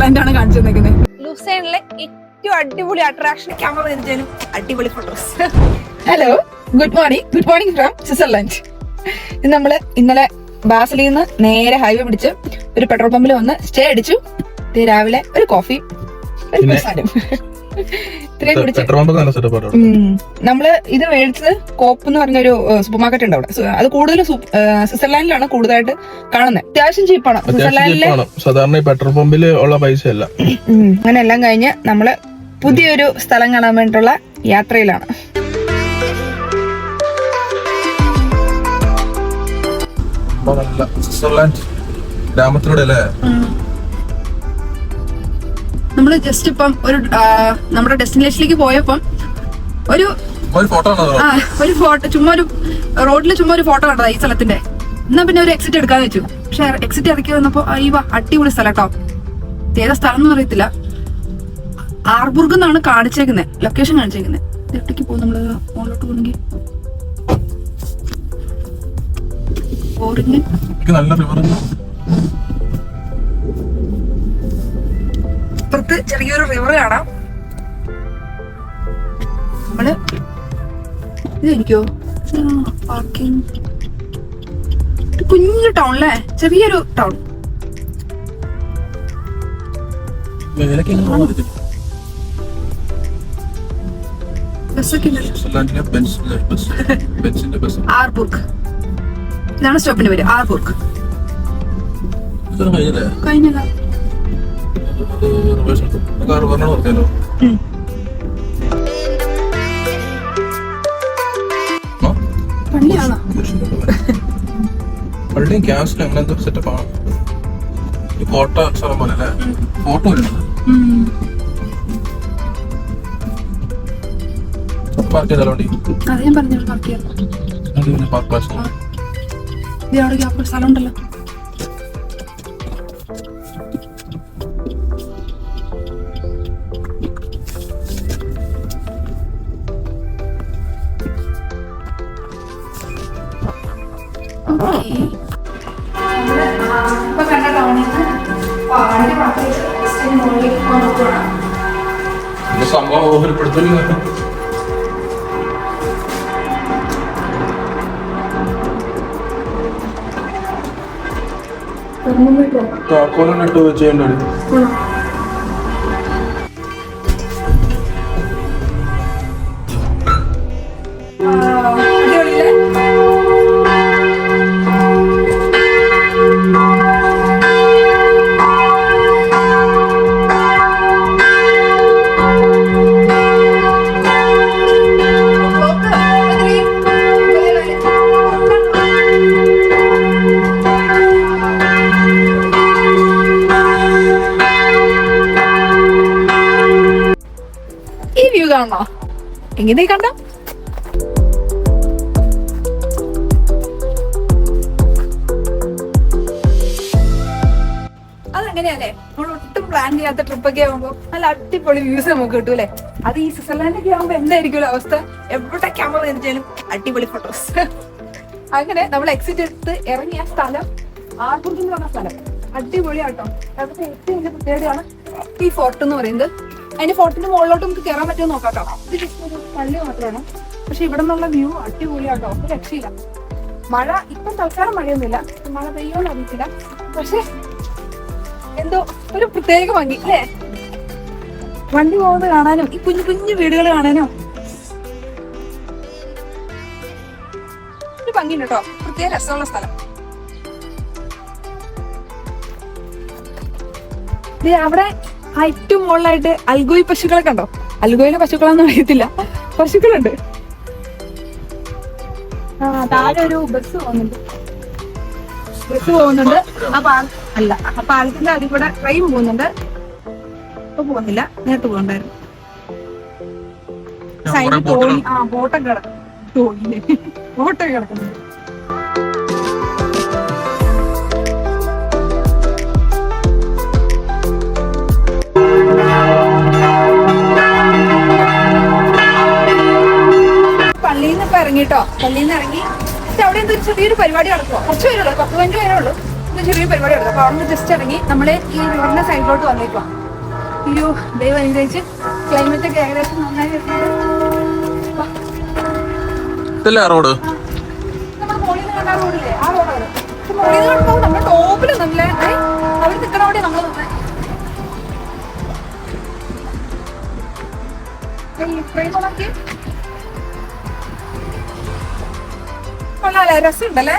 Switzerland ആണ് കാണിച്ചു തന്നിരിക്കുന്നത്. ലൂസേണിലെ ഏറ്റവും അടിപൊളി അട്രാക്ഷൻ ക്യാമറ വെച്ചാലും അടിപൊളി photos. Hello, good morning from Switzerland. നമ്മള് ഇന്നലെ ബാസലിൽ നിന്ന് നേരെ ഹൈവേ പിടിച്ച് ഒരു പെട്രോൾ പമ്പിൽ വന്ന് സ്റ്റേ അടിച്ചു. രാവിലെ ഒരു കോഫി, നമ്മള് ഇത് മേടിച്ചത് കോപ്പ് എന്ന് പറഞ്ഞൊരു സൂപ്പർ മാർക്കറ്റ് ഉണ്ട് അവിടെ. അത് കൂടുതലും സ്വിറ്റ്സർലാൻഡിലാണ് കൂടുതലായിട്ട് കാണുന്നത്. അത്യാവശ്യം ചീപ്പാണ് സ്വിറ്റ്സർലാൻഡില്. സാധാരണ പെട്രോൾ പമ്പിൽ ഉള്ള പൈസ അല്ല. അങ്ങനെ എല്ലാം കഴിഞ്ഞ് നമ്മള് പുതിയൊരു സ്ഥലം കാണാൻ വേണ്ടിയിട്ടുള്ള യാത്രയിലാണ്. സ്വിറ്റ്സർലാൻഡ് ഗ്രാമത്തിലൂടെ അല്ലേ നമ്മള് ജസ്റ്റ് ഇപ്പം ഒരു നമ്മുടെ ഡെസ്റ്റിനേഷനിലേക്ക് പോയപ്പം ഒരു ഫോട്ടോ ചുമ്മാ ഒരു റോഡിൽ ചുമ്മാ ഒരു ഫോട്ടോ കണ്ടതാ ഈ സ്ഥലത്തിന്റെ. എന്നാ പിന്നെ ഒരു എക്സിറ്റ് എടുക്കാന്ന് വെച്ചു. പക്ഷെ എക്സിറ്റ് ഇറക്കി വന്നപ്പോ അയ്യോ അടിപൊളി സ്ഥലം കേട്ടോ. ഏതാ സ്ഥലം എന്ന് അറിയത്തില്ല. ആർബുർഗ് എന്നാണ് കാണിച്ചേക്കുന്നത്, ലൊക്കേഷൻ കാണിച്ചേക്കുന്നത്. എവിടേക്ക് പോകും നമ്മള് മുകളിലോട്ട് പോകണമെങ്കിൽ? ഇപ്പുറത്ത് ചെറിയൊരു റിവർ കാണാം. നമ്മള് ഇതെനിക്കോ പാർക്കിംഗ്. കുഞ്ഞു ടൗൺ അല്ലേ, ചെറിയൊരു ടൗൺ. ആർബുർഗ് ഇതാണ് സ്റ്റോപ്പിന്റെ പേര്, ആർബുർഗ്. കഴിഞ്ഞ പള്ളിയും ക്യാസ്റ്റും അങ്ങനത്തെ സെറ്റപ്പാണ്. ഫോട്ടോ സ്ഥലം പോലെ അല്ലേ? ഫോട്ടോ പാർക്ക് ചെയ്താലോണ്ടി സ്ഥലം ഉണ്ടല്ലോ. ഇപ്പൊ കണ്ട ടൗണിൽ സംഭവം ഓഹരിപ്പെടുത്തില്ല. താക്കോലിട്ട് ചെയ്യേണ്ടത് കാണോ? എങ്ങനെ കണ്ട അതങ്ങനെയല്ലേ? നമ്മൾ ഒട്ടും പ്ലാൻ ചെയ്യാത്ത ട്രിപ്പൊക്കെ ആകുമ്പോ നല്ല അടിപൊളി വ്യൂസ് നമുക്ക് കിട്ടും അല്ലെ? അത് ഈ സ്വിറ്റ്സർലാൻഡൊക്കെ ആകുമ്പോ എന്തായിരിക്കും അവസ്ഥ? എവിടെ ക്യാമറ വെച്ചാലും അടിപൊളി ഫോട്ടോസ്. അങ്ങനെ നമ്മൾ എക്സിറ്റ് എടുത്ത് ഇറങ്ങിയ സ്ഥലം ആർബുർഗ് എന്ന് പറഞ്ഞ സ്ഥലം അടിപൊളിയാട്ടോ. അവിടുത്തെ ഏറ്റവും വലിയ പ്രത്യേകതയാണ് ഈ ഫോർട്ട് എന്ന് പറയുന്നത്. അതിന്റെ ഫോർട്ടിന്റെ മുകളിലോട്ട് നമുക്ക് കയറാൻ പറ്റുമോ നോക്കാട്ടോ. ഇത് ജസ്റ്റ് ഒരു പള്ളി മാത്രമാണ്. പക്ഷെ ഇവിടെ നിന്നുള്ള വ്യൂ അടിപൊളിയാട്ടോ, ഒരു രക്ഷയില്ല. മഴ ഇപ്പം തൽക്കാലം മഴയൊന്നുമില്ല, മഴ പെയ്യോന്ന് അറിയത്തില്ല. പക്ഷെ എന്തോ ഒരു പ്രത്യേക ഭംഗി അല്ലേ? വണ്ടി പോകുന്നത് കാണാനും ഈ കുഞ്ഞു കുഞ്ഞു വീടുകൾ കാണാനും ഒരു ഭംഗിയുണ്ട് കേട്ടോ. പ്രത്യേക രസമുള്ള സ്ഥലം. അവിടെ ഏറ്റവും മുകളിലായിട്ട് അൽഗോയ് പശുക്കളെ കണ്ടോ? അൽഗോയിലെ പശുക്കളാന്ന് അറിയത്തില്ല, പശുക്കളുണ്ട്. താഴെ ഒരു ബസ് പോകുന്നുണ്ട്. അല്ല, ആ പാലത്തിന്റെ അതിൽ കൂടെ ട്രെയിൻ പോകുന്നുണ്ട്. ഇപ്പൊ പോകുന്നില്ല, നേരത്തെ പോകുന്നുണ്ടായിരുന്നു. സൈഡിൽ തോണി, ബോട്ടൊക്കെ കിടക്കുന്നു. ബോട്ടൊക്കെ കിടക്കുന്നു. പള്ളിയിൽ നിന്ന് ഇറങ്ങിട്ടോ, പള്ളിയിൽ നിന്ന് ഇറങ്ങി അവിടെ എന്തൊരു ചെറിയൊരു പരിപാടി നടക്കുമോ. കുറച്ച് പേരുള്ളൂ, 10-15 പേരേ ഉള്ളൂ. ചെറിയൊരു പരിപാടി എടുത്തു. അപ്പൊ അവിടെ ജസ്റ്റ് ഇറങ്ങി നമ്മള് ഈ റിവറിന്റെ സൈഡിലോട്ട് വന്നേക്കാം. ഈ ഒരു ദൈവം അനുസരിച്ച് ക്ലൈമറ്റ് ഒക്കെ ഏകദേശം നന്നായി റോഡ് നമ്മുടെ മോളിൽ നിന്ന് കണ്ട റോഡില്ലേ, ആ റോഡാണ്. മോളിൽ നിന്ന് കാണുമ്പോൾ നമ്മുടെ ടോപ്പില് നല്ല അവർ നിൽക്കണോടെ നമ്മൾ കൊള്ളാല്ലേ, രസമുണ്ടല്ലേ.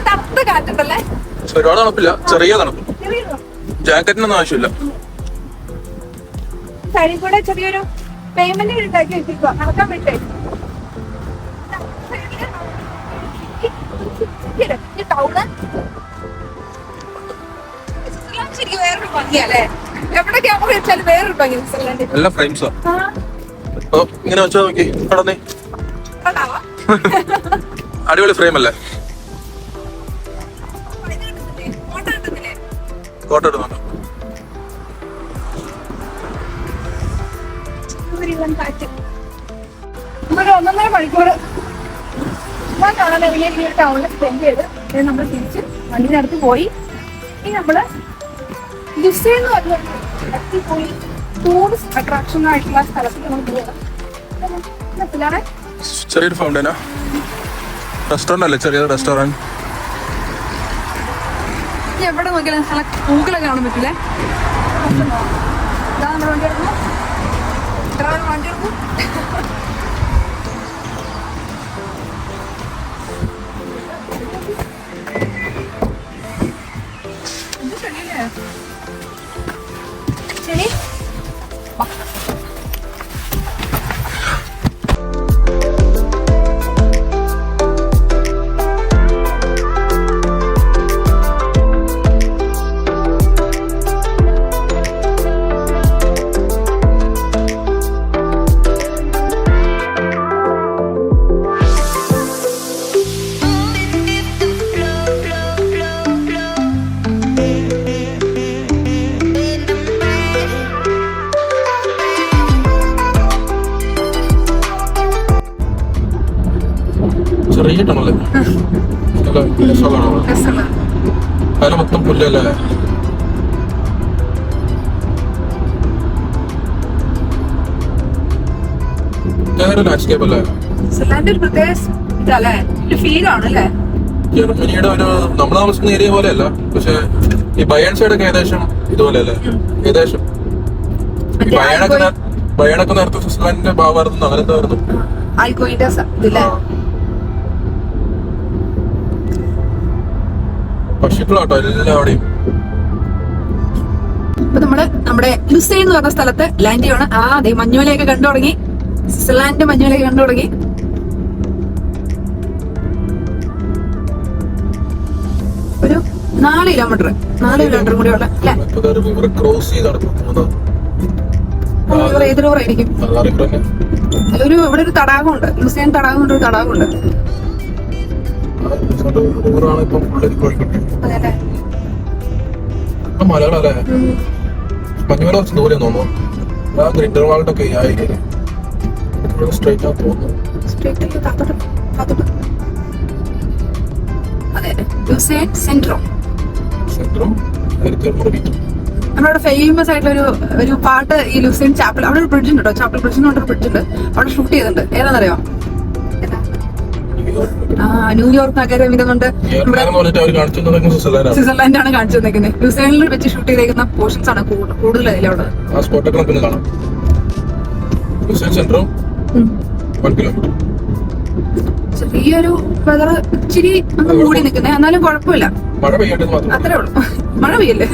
തണുത്ത കാറ്റുണ്ടല്ലേ, ഒരുപാട് തണുപ്പില്ല, ചെറിയ തണുപ്പ്. ജാക്കറ്റിനൊന്നും ആവശ്യമില്ല. സൈഡിൽ കൂടെ ചെറിയൊരു പേയ്മെന്റ് ഉണ്ടാക്കി വെച്ചിരിക്കുക നടക്കാൻ വിട്ടേ. ടൗണ് ശരിക്കും വേറൊരു ഭംഗിയല്ലേ, എവിടെ ക്യാമറ വെച്ചാലും വേറൊരു ഭംഗി സ്വിറ്റ്സർലൻഡ്. എല്ലാ ഫ്രെയിംസാ ഇങ്ങനെ വെച്ചാൽ നോക്കി നടന്നേ. അടിപൊളി ഫ്രെയിം അല്ലേ, ഫോട്ടോ എടുക്കുന്നുണ്ട്. ഒരു 1.5 മണിക്കൂർ കാണാൻ ഇറങ്ങിയ ടൗണിൽ സ്പെൻഡ് ചെയ്ത് നമ്മൾ തിരിച്ച് വണ്ടിനടുത്ത് പോയി. ഇനി നമ്മള് ലുസേ എന്ന് പറഞ്ഞ പോയി ടൂറിസ്റ്റ് അട്രാക്ഷൻ ആയിട്ടുള്ള സ്ഥലത്തേക്ക് നമുക്ക് പോകാം. ചെറിയൊരു ഫൗണ്ടനാ, റെസ്റ്റോറന്റ് അല്ലേ, ചെറിയ റെസ്റ്റോറന്റ്. എവിടെ നോക്കിയാലും നല്ല പൂക്കളൊക്കെ കാണാൻ പറ്റില്ലേ. ഇതാ നമ്മുടെ വണ്ടി എടുക്കുന്നു, വണ്ടി എടുക്കും. ശരി ചെറിയ ടണല്ലേ, അതിന് മൊത്തം പുല്ലല്ലേ. ലാൻഡ്സ്കേപ്പ് അല്ലേ, സ്വിറ്റ്സർലൻഡ് ഒരു പ്രത്യേക ഇതല്ലേ, ഒരു ഫീൽ ആണല്ലേ. ജർമ്മനിയുടെ ഒരു നമ്മൾ താമസിക്കുന്ന ഏരിയ പോലെയല്ല, പക്ഷെ ഈ ബയൺ സൈഡൊക്കെ ഏകദേശം ഇതുപോലെ അല്ലേ, ഏകദേശം. ബയണൊക്കെ നേരത്തെ സ്വിറ്റ്സർലൻഡിന്റെ ഭാഗമായിരുന്നു, അങ്ങനെ എന്തായിരുന്നു. പശുക്കളാട്ടോ എല്ലാവിടെയും. ഇപ്പൊ നമ്മള് നമ്മുടെ ലുസേ എന്ന് പറഞ്ഞ സ്ഥലത്ത് ലാൻഡ് ചെയ്യണം. അതെ മഞ്ഞുമലയൊക്കെ കണ്ടു തുടങ്ങി, സ്വിറ്റ്സർലാൻഡിന്റെ മഞ്ഞുമലയൊക്കെ കണ്ടു തുടങ്ങി. ഒരു 4 കിലോമീറ്റർ കൂടി ഉള്ള ഏത് റോറായിരിക്കും. ഒരു ഇവിടെ ഒരു തടാകമുണ്ട്, ലുസേൻ തടാകം കൊണ്ട് ഒരു തടാകമുണ്ട്. അതെ മലയാളല്ലേ, മഞ്ഞുമല കുറച്ച് ദൂരെ തോന്നുന്നു. ആ ഗ്രിൻഡർ വാൾട്ടൊക്കെ സ്ട്രൈറ്റ് ആ തോന്നുന്നു. നമ്മുടെ ഫേമസ് ആയിട്ടുള്ള ഒരു പാട്ട് ഈ ലുസേൻ ചാപ്പൽ, അവിടെ ഒരു ബ്രിഡ്ജ് ഉണ്ട് കേട്ടോ, ചാപ്പൽ ബ്രിഡ്ജ് എന്ന് പറഞ്ഞൊരു ബ്രിഡ്ജ് ഉണ്ട്, അവിടെ ഷൂട്ട് ചെയ്തിട്ടുണ്ട്. ഏതാണെന്നറിയോ? ന്യൂയോർക്ക് നഗരം ഇതുകൊണ്ട് സ്വിറ്റ്സർലൻഡ് ആണ് കാണിച്ചു തന്നേക്കുന്നത്. ലുസേനിൽ വെച്ച് ഷൂട്ട് ചെയ്തേക്കുന്ന പോർഷൻസ് ആണ് കൂടുതൽ അതിലവിടെ. ചെറിയൊരു വെതർ ഇച്ചിരി അങ്ങ് മൂടി നിൽക്കുന്നേ, എന്നാലും കുഴപ്പമില്ല, അത്രേ ഉള്ളൂ. മഴ പെയ്യല്ലേ,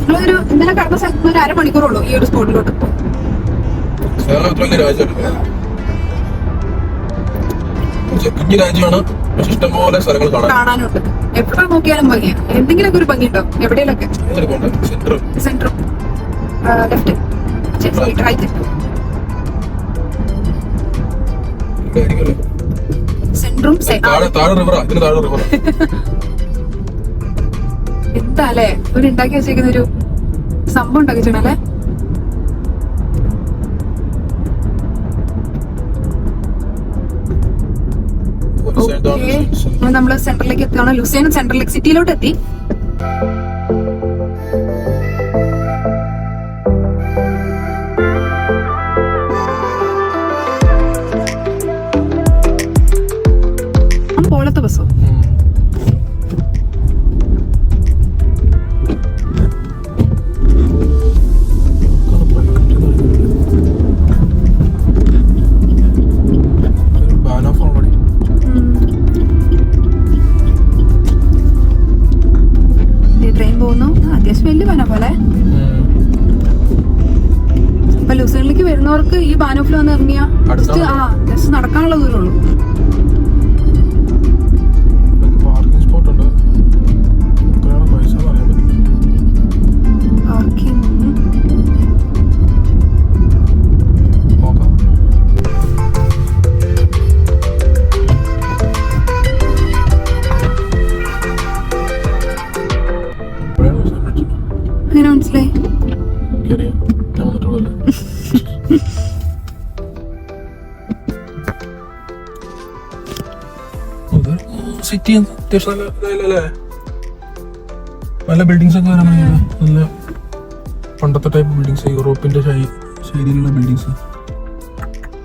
നിങ്ങളൊരു ഇന്നലെ കടന്ന സ്ഥലത്ത് ഒരു 1/2 മണിക്കൂറുള്ളൂ ഈ ഒരു സ്പോട്ടിലോട്ട്. കുഞ്ഞു രാജ്യമാണ്, പക്ഷെ ഇഷ്ടംപോലെ സ്ഥലങ്ങൾ കാണാനുണ്ട്. എവിടെ നോക്കിയാലും ഭംഗിയാ, എന്തെങ്കിലുമൊക്കെ ഒരു ഭംഗി ഉണ്ടാവും എവിടെയൊക്കെ. സെന്ററും ലെഫ്റ്റ് ആയിരിക്കുമല്ലോ. സെൻട്രും താഴെ റിവറാ, ഇതിന് താഴെ റിവറാ. എന്താ അല്ലേ ഒരു ഉണ്ടാക്കി വെച്ചേക്കുന്ന ഒരു സംഭവം ഉണ്ടാക്കി വെച്ചോണല്ലേ. നമ്മള് സെന്ററിലേക്ക് എത്തുകയാണ്. ലുസൈൻ സെന്ററിലേക്ക് സിറ്റിയിലോട്ട് എത്തി. പോലത്തെ ബസ്സോ ട്രെയിൻ പോകുന്നു. അത്യാവശ്യം വലിയ ബാന പോലെ. അപ്പൊ ലുസൈനിലേക്ക് വരുന്നവർക്ക് ഈ ബാനോഫിൽ വന്ന് ഇറങ്ങിയ ജസ്റ്റ് നടക്കാനുള്ള ദൂരമുള്ളൂ. അങ്ങനെ മനസ്സിലായി. സിറ്റി അത്യാവശ്യം നല്ല ബിൽഡിങ്സ് ഒക്കെ വരാൻ നല്ല പണ്ടത്തെ ടൈപ്പ് ബിൽഡിങ്സ്, യൂറോപ്പിന്റെ ശൈലിയിലുള്ള ബിൽഡിങ്സ്.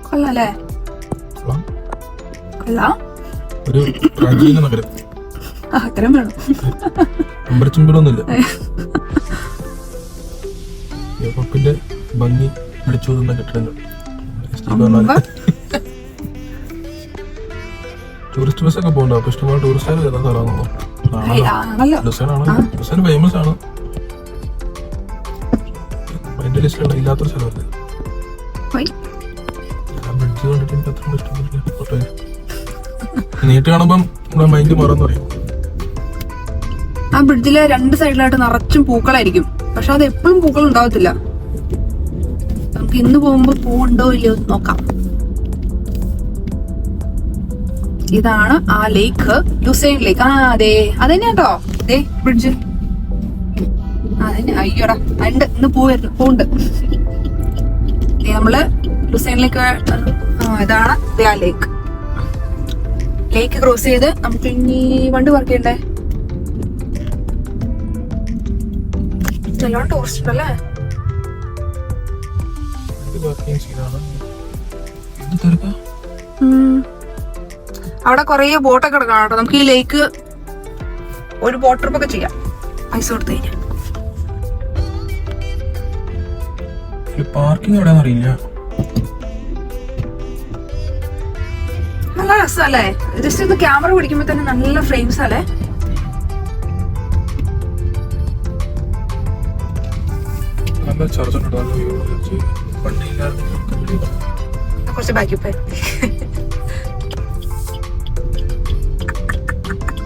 കൊള്ളാല്ലേ? കൊള്ളാം. ഒരു പ്രാചീന നഗരം. അത്രയും വേണം. അമ്പരച്ചുമ്പലൊന്നുമില്ല. യൂറോപ്പിന്റെ ഭംഗി പിടിച്ചു നിന്ന കെട്ടിടങ്ങൾ. ടൂറിസ്റ്റ് ബസ്സൊക്കെ പോകണ്ടോ? അപ്പൊ ഇഷ്ടംപോലെ ടൂറിസ്റ്റുകാർ വരുന്ന സ്ഥലമാണോ? ലുസൈൻ ഫേമസ് ആണ്. എന്റെ ലിസ്റ്റിലുള്ള ഇല്ലാത്തൊരു സ്ഥലമല്ലേ. ബ്രിഡ്ജ് കണ്ടിട്ട് എനിക്ക് അത്ര ഇഷ്ടപ്പെട്ടില്ല. ഫോട്ടോ നീട്ട് കാണുമ്പം നമ്മുടെ മൈൻഡ് മാറാന്ന് പറയും. ആ ബ്രിഡ്ജിലെ രണ്ട് സൈഡിലായിട്ട് നിറച്ചും പൂക്കളായിരിക്കും. പക്ഷെ അത് എപ്പോഴും പൂക്കൾ ഉണ്ടാവത്തില്ല. നമുക്ക് ഇന്ന് പോകുമ്പോ പൂവുണ്ടോ ഇല്ലയോ നോക്കാം. ഇതാണ് ആ ലേക്ക്, ലുസൈൻ ലേക്ക്. ആ അതെ അതന്നെ കേട്ടോ. അതെ ബ്രിഡ്ജ് അതന്നെ. അയ്യോടാ ഉണ്ട്, ഇന്ന് പൂവുണ്ട്. നമ്മള് ലുസൈനിലേക്ക് ഇതാണ് ആ ലേക്ക്. ലേക്ക് ക്രോസ് ചെയ്ത് നമുക്ക് ഇനി വണ്ടി വർക്ക് ചെയ്യണ്ടേ. എല്ലാം ടൂറിസ്റ്റ് ഉണ്ടല്ലേ. അവിടെ കൊറേ ബോട്ടൊക്കെ കിടക്കണം കേട്ടോ. നമുക്ക് ഈ ലേക്ക് ഒരു ബോട്ട് ട്രിപ്പ് ഒക്കെ ചെയ്യാം പൈസ കൊടുത്തു കഴിഞ്ഞാൽ. പാർക്കിംഗ് എവിടെയാന്ന് അറിയില്ല. നല്ല രസമല്ലേ? ജസ്റ്റ് ഒന്ന് ക്യാമറ പിടിക്കുമ്പോ തന്നെ നല്ല ഫ്രെയിംസ് അല്ലേ. കുറച്ച് ബാക്കി പോയി.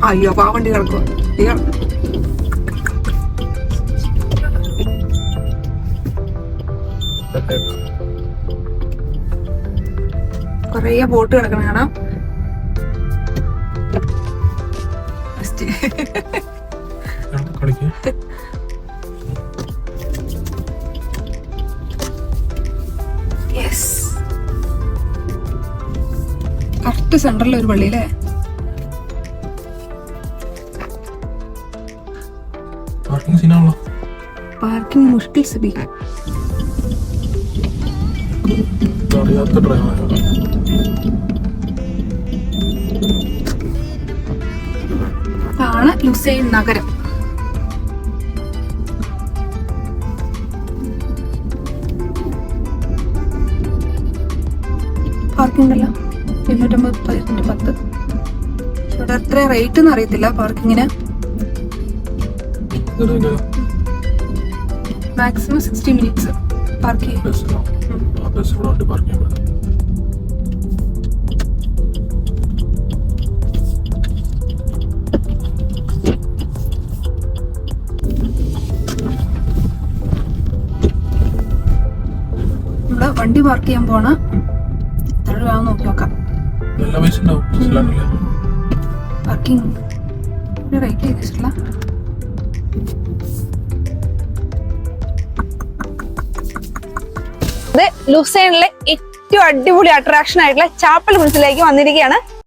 അയ്യോ അപ്പൊ ആ വണ്ടി കിടക്കുവോ? കൊറേ ബോട്ട് കിടക്കണം കാണാം. കറക്റ്റ് സെന്ററിൽ ഒരു പള്ളി അല്ലേ. പാർക്കിംഗ് മുഷ്കിൽ സബി. ആണ് ലുസൈൻ നഗരം. പാർക്കിംഗ് ഉണ്ടല്ലോ 250 ഇവിടെ എത്ര റേറ്റ് ഒന്നും അറിയത്തില്ല പാർക്കിങ്ങിന്. മാക്സിമം 60 മിനിറ്റ്സ് പാർക്ക് ചെയ്യാം. വണ്ടി പാർക്ക് ചെയ്യാൻ പോണ എത്ര രൂപ നോക്കി നോക്കാം. നല്ല പൈസ ഉണ്ടാവും സ്വിറ്റ്സർലാൻഡില്. പാർക്കിംഗ് റേറ്റ് ചെയ്തിട്ടില്ല. ലൂസേണിലെ ഏറ്റവും അടിപൊളി അട്രാക്ഷൻ ആയിട്ടുള്ള ചാപ്പൽ ബ്രിഡ്ജിലേക്ക് വന്നിരിക്കുകയാണ്.